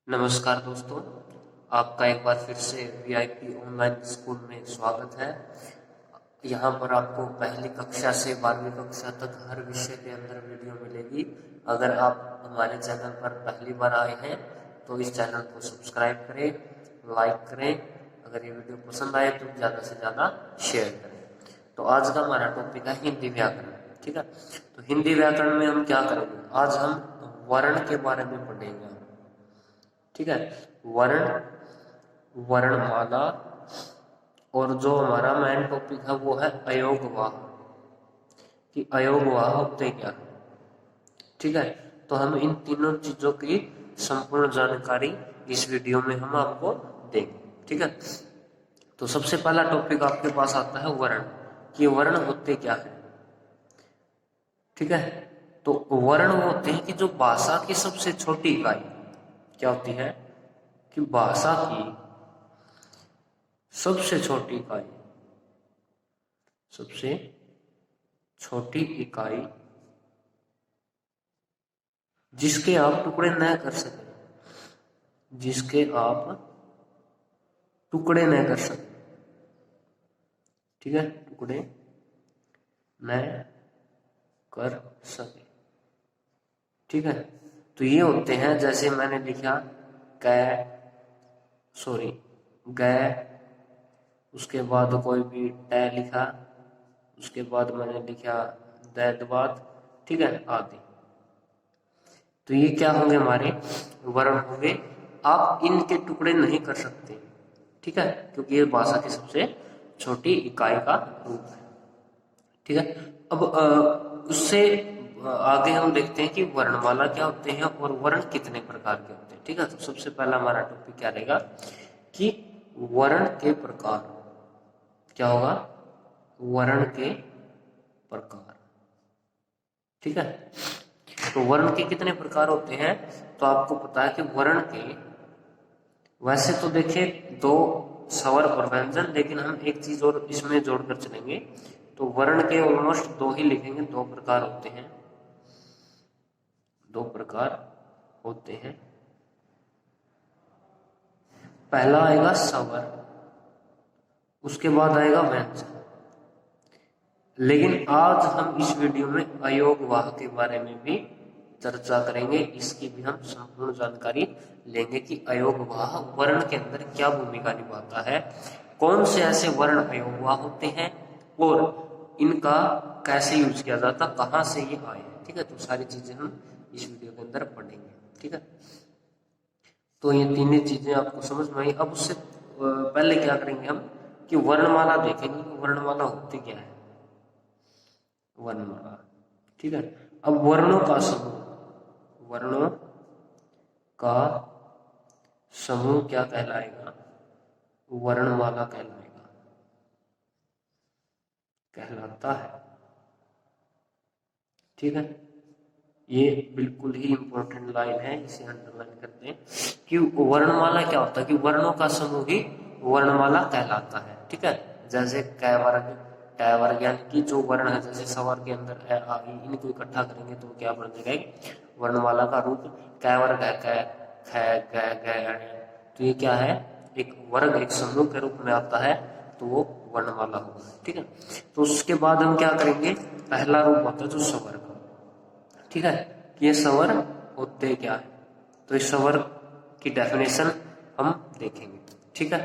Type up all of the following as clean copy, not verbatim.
नमस्कार दोस्तों, आपका एक बार फिर से वीआईपी ऑनलाइन स्कूल में स्वागत है। यहाँ पर आपको पहली कक्षा से 12वीं कक्षा तक हर विषय के अंदर वीडियो मिलेगी। अगर आप हमारे चैनल पर पहली बार आए हैं तो इस चैनल को सब्सक्राइब करें, लाइक करें। अगर ये वीडियो पसंद आए तो ज़्यादा से ज़्यादा शेयर करें। तो आज का हमारा टॉपिक है हिंदी व्याकरण। ठीक है, तो हिंदी व्याकरण में हम क्या करेंगे? आज हम वर्ण के बारे में पढ़ेंगे। ठीक है, वर्ण, वर्णमाला, और जो हमारा मेन टॉपिक है वो है अयोगवाह, कि अयोगवाह होते क्या है। ठीक है, तो हम इन तीनों चीजों की संपूर्ण जानकारी इस वीडियो में हम आपको देंगे। ठीक है, तो सबसे पहला टॉपिक आपके पास आता है वर्ण, कि वर्ण होते क्या है। ठीक है, तो वर्ण होते हैं कि जो भाषा की सबसे छोटी इकाई क्या होती है, कि भाषा की सबसे छोटी इकाई, सबसे छोटी इकाई जिसके आप टुकड़े न कर सके, जिसके आप टुकड़े न कर सके। ठीक है, टुकड़े न कर सके। ठीक है, तो ये होते हैं, जैसे मैंने लिखा कै, सॉरी गै, उसके बाद कोई भी ट लिखा, उसके बाद मैंने लिखा दैदवाद। ठीक है, आदि। तो ये क्या होंगे? हमारे वर्ण होंगे। आप इनके टुकड़े नहीं कर सकते। ठीक है, क्योंकि ये भाषा की सबसे छोटी इकाई का रूप है। ठीक है, अब उससे आगे हम देखते हैं कि वर्णमाला क्या होते हैं और वर्ण कितने प्रकार के होते हैं। ठीक है, तो सबसे पहला हमारा टॉपिक क्या रहेगा कि वर्ण के प्रकार। क्या होगा? वर्ण के प्रकार। ठीक है, तो वर्ण के कितने प्रकार होते हैं? तो आपको पता है कि वर्ण के, वैसे तो देखिए दो, स्वर और व्यंजन, लेकिन हम एक चीज और इसमें जोड़कर चलेंगे। तो वर्ण के ऑलमोस्ट दो ही लिखेंगे, दो प्रकार होते हैं, दो प्रकार होते हैं। पहला आएगा स्वर, उसके बाद आएगा व्यंजन। लेकिन आज हम इस वीडियो में अयोगवाह के बारे में भी चर्चा करेंगे। इसकी भी हम संपूर्ण जानकारी लेंगे कि अयोगवाह वर्ण के अंदर क्या भूमिका निभाता है, कौन से ऐसे वर्ण अयोगवाह होते हैं और इनका कैसे यूज किया जाता, कहाँ से ये आए हैं। ठीक है, तो सारी चीजें हम इस वीडियो के अंदर पढ़ेंगे। ठीक है, तो ये तीनों चीजें आपको समझ में आई। अब उससे पहले क्या करेंगे हम कि वर्णमाला देखेंगे कि वर्णमाला होती क्या है। वर्णमाला, ठीक है। अब वर्णों का समूह, वर्णों का समूह क्या कहलाएगा? वर्णमाला कहलाएगा, कहलाता है। ठीक है, ये बिल्कुल ही इंपॉर्टेंट लाइन है, इसे अंडरलाइन करते हैं कि वर्णमाला क्या होता है, कि वर्णों का समूह ही वर्णमाला कहलाता है। ठीक है, जैसे कै वर्ग, कै वर्ग, यानी कि जो वर्ण है, जैसे स्वर के अंदर ए आ ई, इनको इकट्ठा करेंगे तो क्या बन जाएगा? वर्णमाला का रूप। कै वर्ग है, कै, ख, ग, घ। तो ये क्या है? एक वर्ग, एक समूह के रूप में आता है, तो वो वर्णमाला होगा। ठीक है, तो उसके बाद हम क्या करेंगे? पहला रूप होता है जो स्वर का। ठीक है, ये स्वर होते क्या है, तो इस स्वर की डेफिनेशन हम देखेंगे। ठीक है,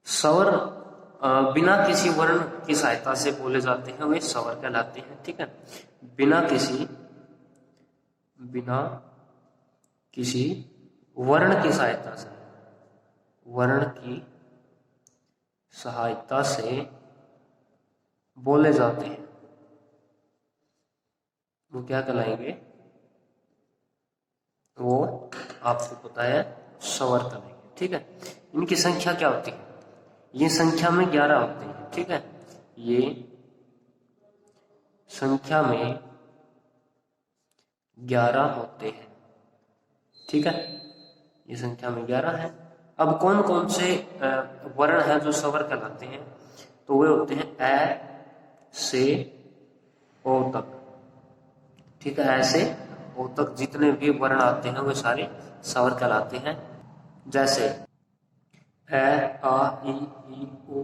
स्वर बिना किसी वर्ण की सहायता से बोले जाते हैं, वे स्वर कहलाते हैं। ठीक है, बिना किसी, बिना किसी वर्ण की सहायता से, वर्ण की सहायता से बोले जाते हैं, वो क्या कहलाएंगे? वो आपको पता है स्वर कहलाएंगे। ठीक है, इनकी संख्या क्या होती है? ये संख्या में 11 होते हैं। ठीक है, ये संख्या में 11 होते हैं। ठीक है, ये संख्या में 11 है। अब कौन कौन से वर्ण हैं जो स्वर कहलाते हैं? तो वे होते हैं ए से ओ तक। ठीक है, ऐसे ओ तक जितने भी वर्ण आते हैं वे सारे स्वर कहलाते हैं। जैसे ए आ ई उ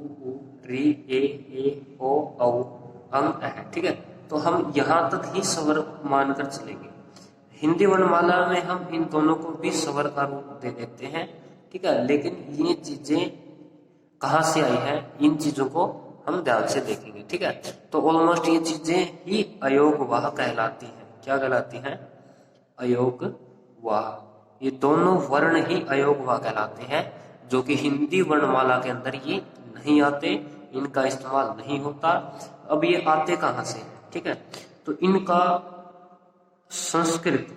री ए ओ औ अंग अ, ठीक है। तो हम यहाँ तक ही स्वर मानकर चलेंगे। हिंदी वर्णमाला में हम इन दोनों को भी स्वर का रूप दे देते हैं, ठीक है। लेकिन ये चीजें कहाँ से आई है, इन चीजों को हम ध्यान से देखेंगे, ठीक है। तो ऑलमोस्ट ये चीजें ही अयोगवाह कहलाती हैं। क्या कहलाती हैं? अयोगवाह। ये दोनों वर्ण ही अयोगवाह कहलाते हैं, जो कि हिंदी वर्णमाला के अंदर ये नहीं आते, इनका इस्तेमाल नहीं होता। अब ये आते कहाँ से, ठीक है। तो इनका संस्कृत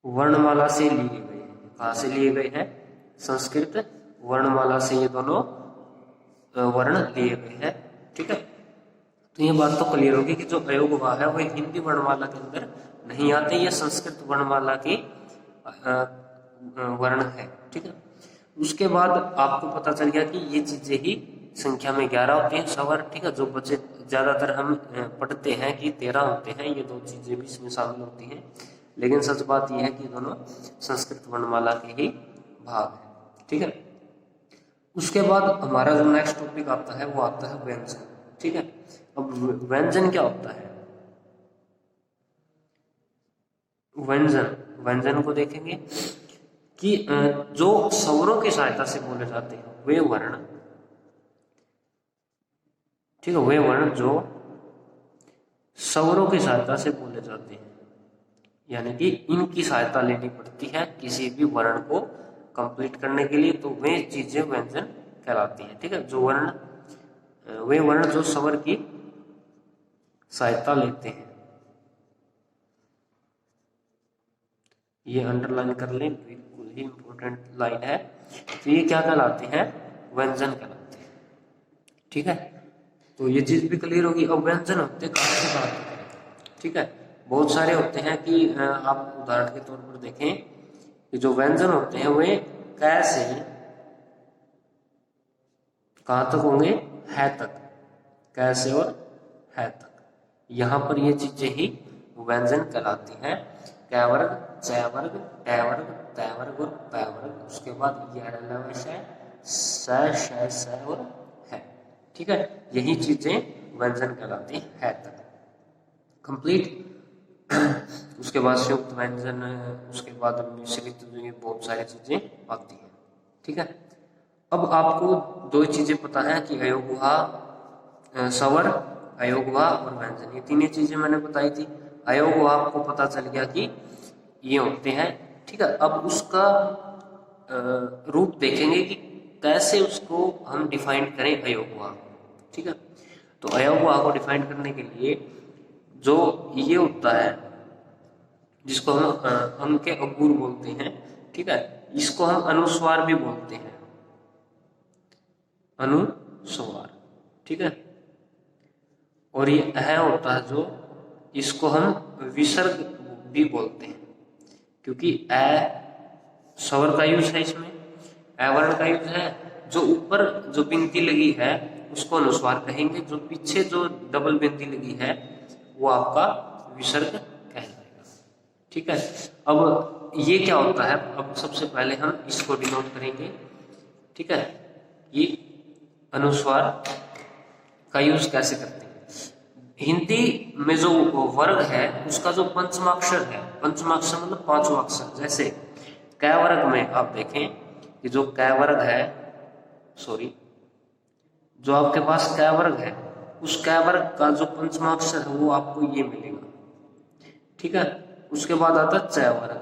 वर्णमाला से लिए गए हैं। कहाँ से लिए गए हैं? संस्कृत वर्णमाला से ये दोनों वर्ण लिए गए हैं, ठीक है। तो ये बात तो क्लियर होगी कि जो अयोगवाह है वो हिंदी वर्णमाला के अंदर नहीं आते, ये संस्कृत वर्णमाला की वर्ण है, ठीक है। उसके बाद आपको पता चल गया कि ये चीजें ही संख्या में 11 होती हैं स्वर, ठीक है। जो बच्चे ज्यादातर हम पढ़ते हैं कि 13 होते हैं, ये दो चीजें भी इसमें शामिल होती हैं, लेकिन सच बात यह है कि दोनों संस्कृत वर्णमाला के ही भाग है, ठीक है। उसके बाद हमारा जो नेक्स्ट टॉपिक आता है वो आता है व्यंजन, ठीक है। अब व्यंजन क्या होता है? व्यंजन को देखेंगे कि जो स्वरों की सहायता से बोले जाते हैं वे वर्ण, ठीक है, वे वर्ण जो स्वरों की सहायता से बोले जाते हैं, यानी कि इनकी सहायता लेनी पड़ती है किसी भी वर्ण को कंप्लीट करने के लिए, तो वे चीजें व्यंजन कहलाती हैं, ठीक है। जो वर्ण, वे वर्ण जो स्वर की सहायता लेते हैं, ये अंडरलाइन कर लें, बिल्कुल ही इंपॉर्टेंट लाइन है। तो ये क्या कहलाते हैं? व्यंजन कहलाते हैं, ठीक है। तो ये चीज भी क्लियर होगी। अब व्यंजन होते कहाँ से बात करें, ठीक है। बहुत सारे होते हैं कि आप उदाहरण के तौर पर देखें कि जो व्यंजन होते हैं वे कैसे कहां तक होंगे? है तक, कैसे और है तक, यहां पर ये चीजें ही व्यंजन कहलाती हैं। कै वर्ग, च वर्ग, ट वर्ग, त वर्ग और पै वर्ग, उसके बाद स और है, ठीक है। यही चीजें व्यंजन कहलाती है तक, कंप्लीट। उसके बाद संयुक्त व्यंजन, उसके बाद मिश्रित, ये बहुत सारी चीजें आती हैं, ठीक है। अब आपको दो चीजें पता है कि अयोगवाह, स्वर, अयोगवाह और व्यंजन, ये तीन चीजें मैंने बताई थी। अयोगवाह आपको पता चल गया कि ये होते हैं, ठीक है। अब उसका रूप देखेंगे कि कैसे उसको हम डिफाइन करें अयोगवाह, ठीक है। तो अयोगवाह को डिफाइन करने के लिए जो ये होता है जिसको हम अंग के अगुर बोलते हैं, ठीक है, इसको हम अनुस्वार भी बोलते हैं, अनुस्वार, ठीक है। और ये अह होता है जो, इसको हम विसर्ग भी बोलते हैं, क्योंकि अ स्वर का यूज है इसमें, अवर्ण का यूज है। जो ऊपर जो बिंदी लगी है उसको अनुस्वार कहेंगे, जो पीछे जो डबल बिंदी लगी है वो आपका विसर्ग कहलाएगा, ठीक है। अब ये क्या होता है? अब सबसे पहले हम इसको डिनोट करेंगे, ठीक है। ये अनुस्वार का यूज कैसे करते हैं? हिंदी में जो वर्ग है उसका जो पंचमाक्षर है, पंचमाक्षर मतलब पांचवा अक्षर, जैसे कै वर्ग में आप देखें कि जो कै वर्ग है, सॉरी, जो आपके पास कै वर्ग है उस कै वर्ग का जो पंचमाक्षर है वो आपको ये मिलेगा, ठीक है। उसके बाद आता है च वर्ग,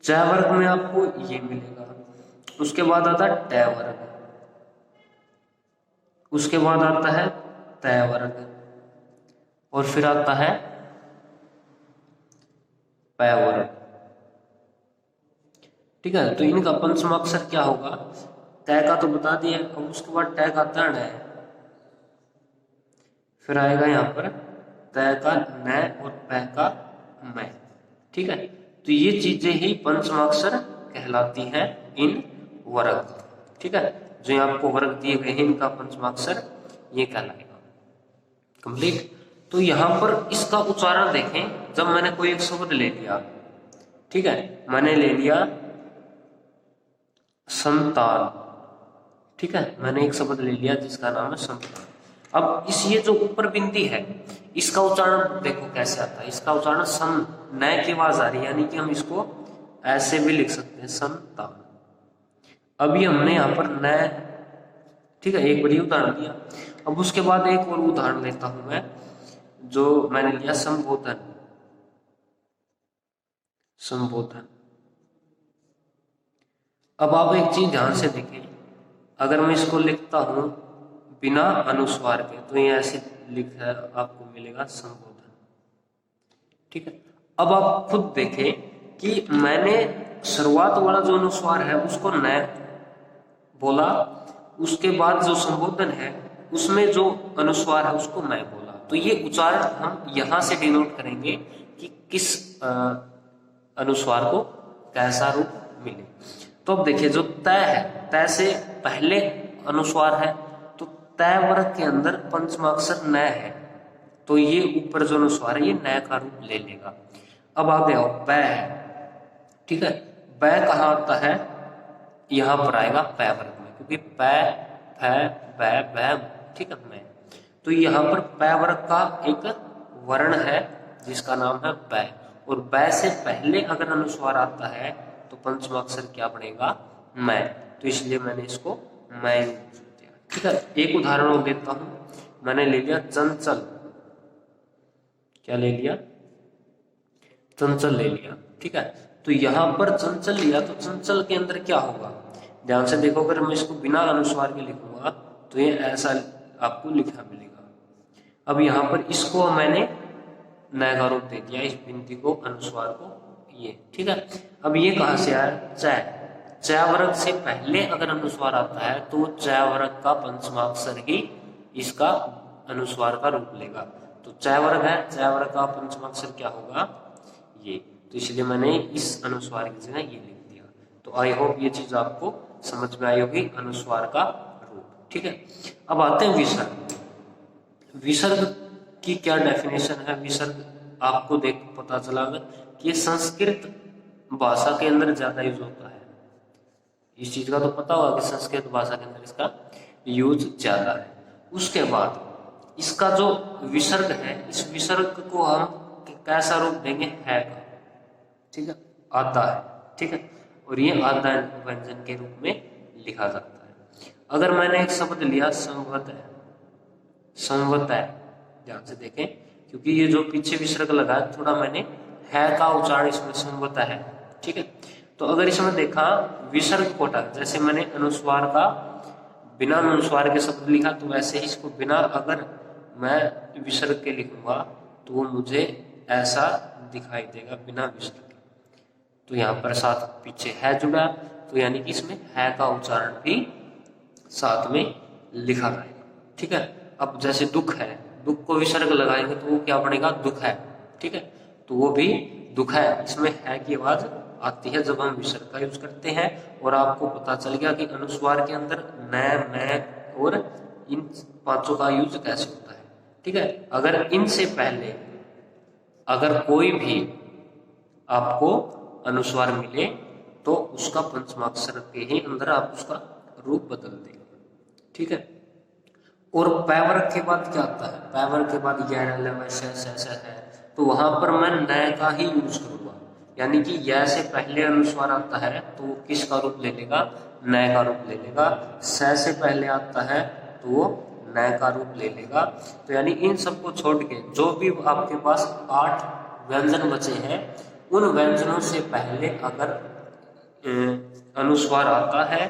च वर्ग में आपको ये मिलेगा। उसके बाद आता है ट वर्ग, उसके बाद आता है त वर्ग, और फिर आता है पै वर्ग, ठीक है। तो इनका पंचमाक्षर क्या होगा? तय का तो बता दिया। अब उसके बाद टय का तर्ण है, फिर आएगा यहाँ पर तय का न और पै का मैं, ठीक है। तो ये चीजें ही पंचमाक्षर कहलाती हैं इन वर्ग, ठीक है। जो आपको वर्ग दिए गए हैं इनका पंचमाक्षर ये कहलाएगा, कंप्लीट। तो यहाँ पर इसका उच्चारण देखें, जब मैंने कोई एक शब्द ले लिया, ठीक है, मैंने ले लिया संतान, ठीक है, मैंने एक शब्द ले लिया जिसका नाम है संतान। अब इस ये जो ऊपर बिंदी है इसका उच्चारण देखो कैसे आता है, इसका उच्चारण सम नए की आवाज आ रही है, यानी कि हम इसको ऐसे भी लिख सकते हैं संतान। अभी हमने यहाँ पर नए, ठीक है, एक बड़ी उदाहरण दिया। अब उसके बाद एक और उदाहरण लेता हूं मैं, जो मैंने लिया संबोधन। संबोधन, अब आप एक चीज ध्यान से देखें, अगर मैं इसको लिखता हूं बिना अनुस्वार के तो ये ऐसे लिखा आपको मिलेगा संबोधन, ठीक है। अब आप खुद देखें कि मैंने शुरुआत वाला जो अनुस्वार है उसको न बोला, उसके बाद जो संबोधन है उसमें जो अनुस्वार है उसको मैं बोला, तो ये उच्चारण हम यहां से डिनोट करेंगे कि किस अनुस्वार को कैसा रूप मिले। तो अब देखिए, जो तय है, तय से पहले अनुस्वार है, तो तय वर्ग के अंदर पंचमाक्षर न है, तो ये ऊपर जो अनुस्वार है ये न का रूप ले लेगा। अब आगे आओ, बै है, ठीक है, बै कहाँ आता है, यहां पर आएगा पै वर्ग में, क्योंकि पै फै बै बै, ठीक है, मैं, तो यहाँ पर पै वर्ग का एक वर्ण है जिसका नाम है बै, और बै से पहले अगर अनुस्वार आता है तो पंचमाक्षर क्या बनेगा, मैं, तो इसलिए मैंने इसको मैं यूज किया, ठीक है। एक उदाहरण और देता हूं, मैंने ले लिया चंचल, क्या ले लिया, चंचल ले लिया, ठीक है। तो यहां पर चंचल लिया, तो चंचल के अंदर क्या होगा, ध्यान से देखो, अगर मैं इसको बिना अनुस्वार के लिखूंगा तो ये ऐसा आपको लिखा मिलेगा। अब यहाँ पर इसको मैंने नया का रूप दे दिया, इस बिंदी को, अनुस्वार को, ये, ठीक है। अब ये कहां से आया, चय, चय वर्ग से पहले अगर अनुस्वार आता है तो चय वर्ग का पंचमाक्षर ही इसका अनुस्वार का रूप लेगा, तो चय वर्ग है, चय वर्ग का पंचमाक्षर क्या होगा, ये, तो इसलिए मैंने इस अनुस्वार की जगह ये लिख दिया। तो आई होप ये चीज आपको समझ में आई होगी, अनुस्वार का रूप, ठीक है। अब आते हैं विसर्ग। विसर्ग की क्या डेफिनेशन है, विसर्ग आपको देख पता चला कि ये संस्कृत भाषा के अंदर ज्यादा यूज होता है, इस चीज का तो पता होगा कि संस्कृत भाषा के अंदर इसका यूज ज्यादा है। उसके बाद इसका जो विसर्ग है, इस विसर्ग को हम कैसा रूप देंगे, है का, ठीक है, आधा है, ठीक है, और ये आधा व्यंजन के रूप में लिखा जाता है। अगर मैंने एक शब्द लिया संवत है, संवत है, ध्यान से देखें, क्योंकि ये जो पीछे विसर्ग लगा है, थोड़ा मैंने है का उच्चारण इसमें संवत है, ठीक है। तो अगर इसमें देखा विसर्ग कोटा, जैसे मैंने अनुस्वार का बिना अनुस्वार के शब्द लिखा, तो वैसे ही इसको बिना अगर मैं विसर्ग के लिखूंगा तो वो मुझे ऐसा दिखाई देगा बिना विसर्ग के। तो यहाँ पर साथ पीछे है जुड़ा, तो यानी कि इसमें है का उच्चारण भी साथ में लिखा जाएगा, ठीक है। अब जैसे दुख है, दुख को विसर्ग लगाएंगे तो वो क्या बनेगा, दुख है, ठीक है, तो वो भी दुख है, इसमें है की आवाज आती है जब हम विसर्ग का यूज करते हैं। और आपको पता चल गया कि अनुस्वार के अंदर न, मैं और इन पांचों का यूज कैसे होता है, ठीक है। अगर इनसे पहले अगर कोई भी आपको अनुस्वार मिले तो उसका पंचमाक्षर के ही अंदर आप उसका रूप बदल देंगे, ठीक है। और पैवर्ग के बाद क्या आता है, पैवर्ग के बाद है, तो वहां पर मैं नए का ही यूज करूंगा, यानी कि यह से पहले अनुस्वार आता है तो वो किसका रूप ले लेगा, नए का रूप ले लेगा। से पहले आता है तो वो नए का रूप ले लेगा। तो यानी इन सबको छोड़ के जो भी आपके पास 8 व्यंजन बचे हैं, उन व्यंजनों से पहले अगर अनुस्वार आता है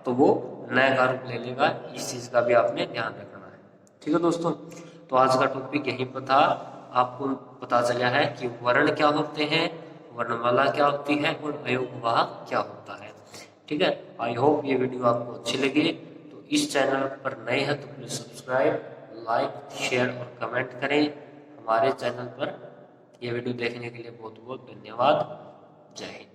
तो वो नए का रूप ले लेगा। इस चीज का भी आपने ध्यान रखना है, ठीक है दोस्तों। तो आज का टॉपिक यहीं पर था, आपको पता चला है कि वर्ण क्या होते हैं, वर्णमाला क्या होती है और अयोगवाह क्या होता है, ठीक है। आई होप ये वीडियो आपको अच्छी लगी। तो इस चैनल पर नए हैं तो प्लीज सब्सक्राइब, लाइक, शेयर और कमेंट करें। हमारे चैनल पर यह वीडियो देखने के लिए बहुत बहुत धन्यवाद। जय हिंद।